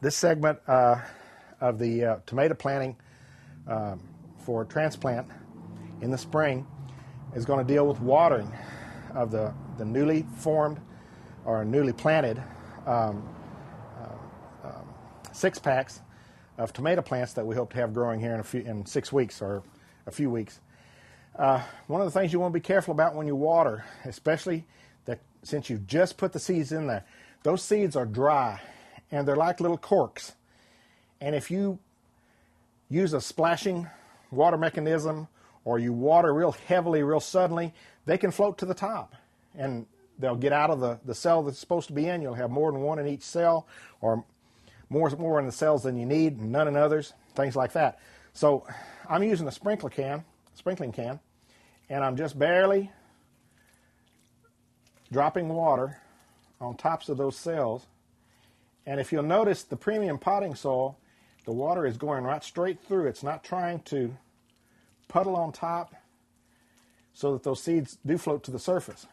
This segment of the tomato planting for transplant in the spring is going to deal with watering of the newly formed or newly planted 6-packs of tomato plants that we hope to have growing here in 6 weeks or a few weeks. One of the things you want to be careful about when you water, especially that since you just put the seeds in there, those seeds are dry and they're like little corks. And if you use a splashing water mechanism or you water real heavily, real suddenly, they can float to the top and they'll get out of the cell that's supposed to be in. You'll have more than one in each cell, or more in the cells than you need, and none in others, things like that. So I'm using a sprinkling can, and I'm just barely dropping water on tops of those cells. And if you'll notice, the premium potting soil, the water is going right straight through. It's not trying to puddle on top so that those seeds do float to the surface.